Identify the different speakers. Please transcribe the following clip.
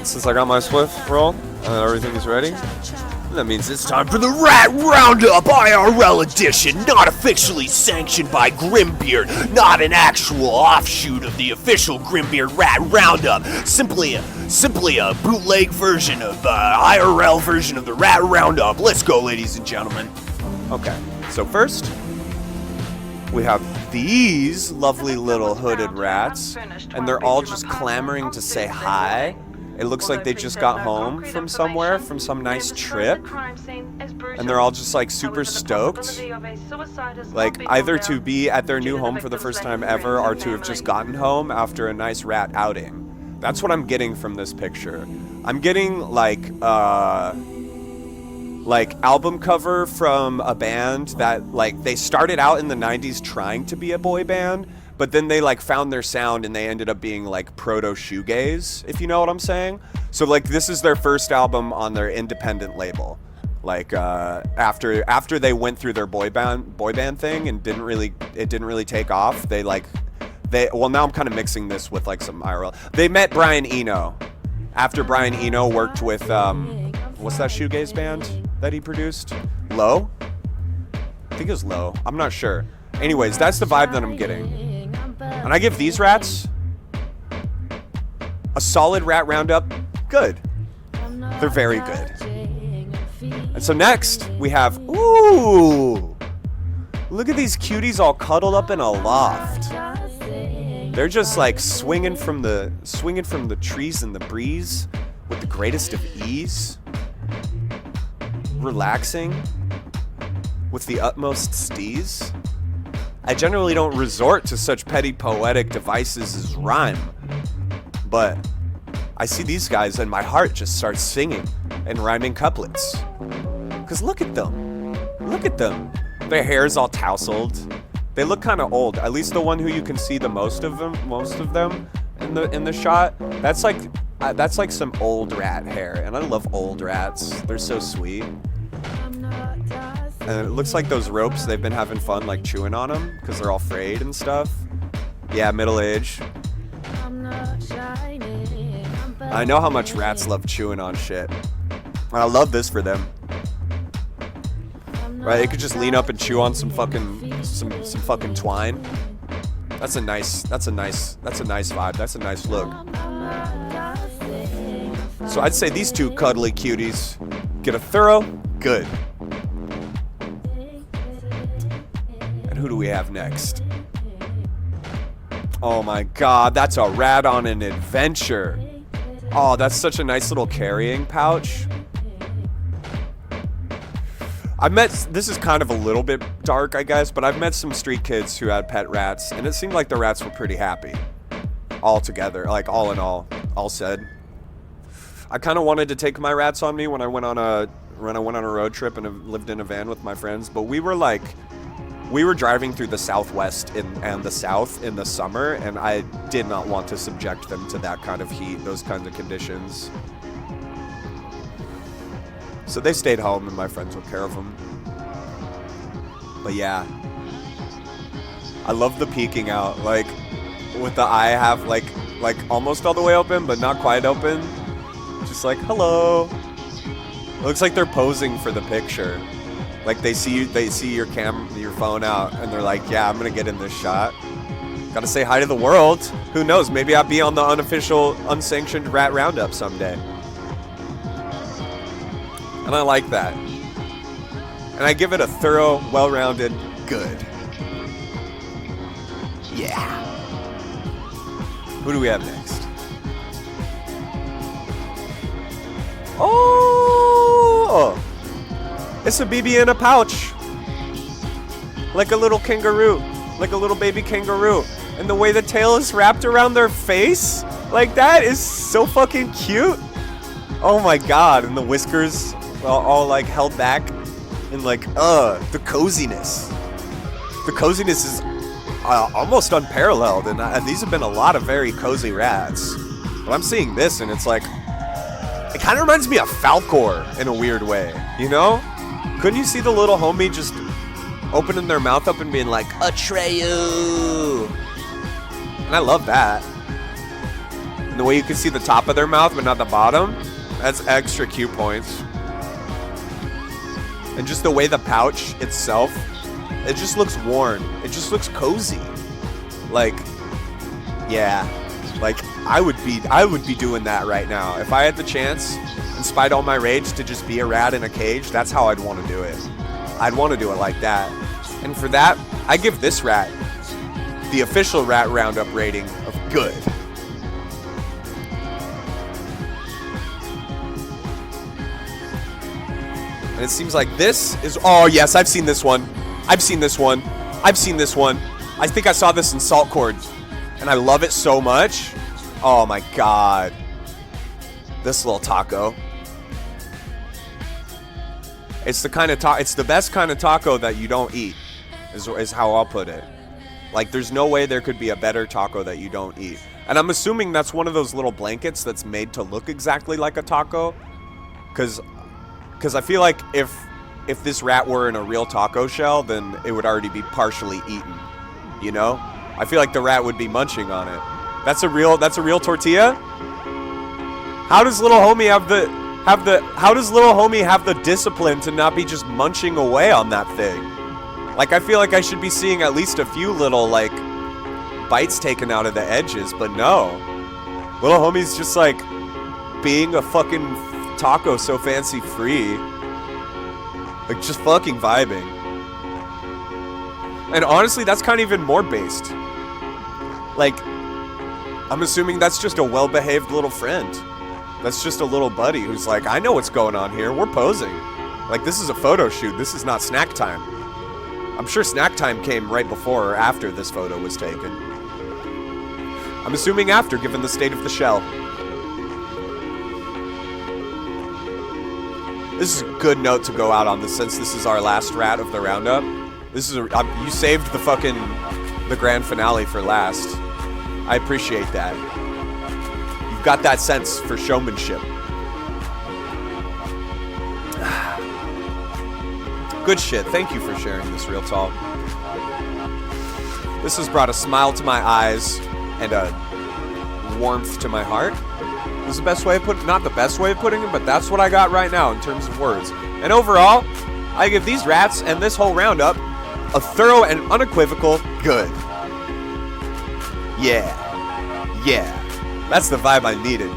Speaker 1: Since I got my Swift roll and everything is ready, that means it's time for the Rat Roundup IRL edition, not officially sanctioned by Grimbeard, not an actual offshoot of the official Grimbeard Rat Roundup, simply a bootleg version of the IRL version of the Rat Roundup. Let's go, ladies and gentlemen. Okay, so first, we have these lovely little hooded rats, and they're all just clamoring to say hi. It looks like they just got home from somewhere, from some nice trip, and they're all just like super stoked, like either to be at their new home for the first time ever or to have just gotten home after a nice rat outing. That's what I'm getting from this picture. I'm getting like album cover from a band that like they started out in the 90s trying to be a boy band, but then they like found their sound and they ended up being like proto shoegaze, if you know what I'm saying. So like this is their first album on their independent label. Like after they went through their boy band thing and didn't really take off. Well, now I'm kind of mixing this with like some IRL. They met Brian Eno after Brian Eno worked with what's that shoegaze band that he produced? Low? I think it was Low. I'm not sure. Anyways, that's the vibe that I'm getting. And I give these rats a solid Rat Roundup. Good. They're very good. And so next we have, ooh, look at these cuties all cuddled up in a loft. They're just like swinging from the trees in the breeze with the greatest of ease, relaxing with the utmost steeze. I generally don't resort to such petty poetic devices as rhyme, but I see these guys and my heart just starts singing and rhyming couplets. Cause look at them. Look at them. Their hair's all tousled. They look kind of old. At least the one who you can see the most of them in the shot. That's like some old rat hair, and I love old rats. They're so sweet. And it looks like those ropes, they've been having fun like chewing on them because they're all frayed and stuff. Yeah, middle age. I know how much rats love chewing on shit. And I love this for them. Right, they could just lean up and chew on some fucking twine. That's a nice vibe. That's a nice look. So I'd say these two cuddly cuties get a thorough good. And who do we have next? Oh my god, that's a rat on an adventure. Oh, that's such a nice little carrying pouch. This is kind of a little bit dark, I guess, but I've met some street kids who had pet rats, and it seemed like the rats were pretty happy. All together, like all in all said. I kind of wanted to take my rats on me when I went on a road trip and lived in a van with my friends, but we were driving through the Southwest and the South in the summer, and I did not want to subject them to that kind of heat, those kinds of conditions. So they stayed home and my friends took care of them. But yeah, I love the peeking out, like with the eye half like almost all the way open, but not quite open. Just like, hello. It looks like they're posing for the picture. Like they see your phone out, and they're like, yeah, I'm gonna get in this shot. Gotta say hi to the world. Who knows? Maybe I'll be on the unofficial, unsanctioned Rat Roundup someday. And I like that. And I give it a thorough, well-rounded good. Yeah. Who do we have next? Oh! It's a BB in a pouch. Like a little kangaroo. Like a little baby kangaroo. And the way the tail is wrapped around their face, like that is so fucking cute. Oh my god. And the whiskers all like held back. And like, the coziness. The coziness is almost unparalleled. And these have been a lot of very cozy rats. But I'm seeing this and it's like, it kind of reminds me of Falcor in a weird way, you know? Couldn't you see the little homie just opening their mouth up and being like, Atreyu? And I love that. And the way you can see the top of their mouth but not the bottom, that's extra cute points. And just the way the pouch itself, it just looks worn. It just looks cozy. Like, yeah. Like, I would be doing that right now. If I had the chance, in spite of all my rage, to just be a rat in a cage, that's how I'd want to do it. I'd want to do it like that. And for that, I give this rat the official Rat Roundup rating of good. And it seems like this is... Oh, yes, I've seen this one. I've seen this one. I've seen this one. I think I saw this in Saltcord. And I love it so much. Oh, my God. This little taco. It's the kind of it's the best kind of taco that you don't eat, is how I'll put it. Like, there's no way there could be a better taco that you don't eat. And I'm assuming that's one of those little blankets that's made to look exactly like a taco. Because I feel like if this rat were in a real taco shell, then it would already be partially eaten. You know? I feel like the rat would be munching on it. That's a real tortilla? How does little homie have the discipline to not be just munching away on that thing? Like, I feel like I should be seeing at least a few little, like, bites taken out of the edges, but no. Little homie's just, like, being a fucking taco so fancy free. Like, just fucking vibing. And honestly, that's kind of even more based. Like, I'm assuming that's just a well-behaved little friend. That's just a little buddy who's like, I know what's going on here. We're posing. Like, this is a photo shoot. This is not snack time. I'm sure snack time came right before or after this photo was taken. I'm assuming after, given the state of the shell. This is a good note to go out on this, since this is our last rat of the roundup. This is you saved the grand finale for last. I appreciate that. You've got that sense for showmanship. Good shit. Thank you for sharing this, Real Talk. This has brought a smile to my eyes and a warmth to my heart. This is the best way of not the best way of putting it, but that's what I got right now in terms of words. And overall, I give these rats and this whole roundup a thorough and unequivocal good. Yeah. Yeah. That's the vibe I needed.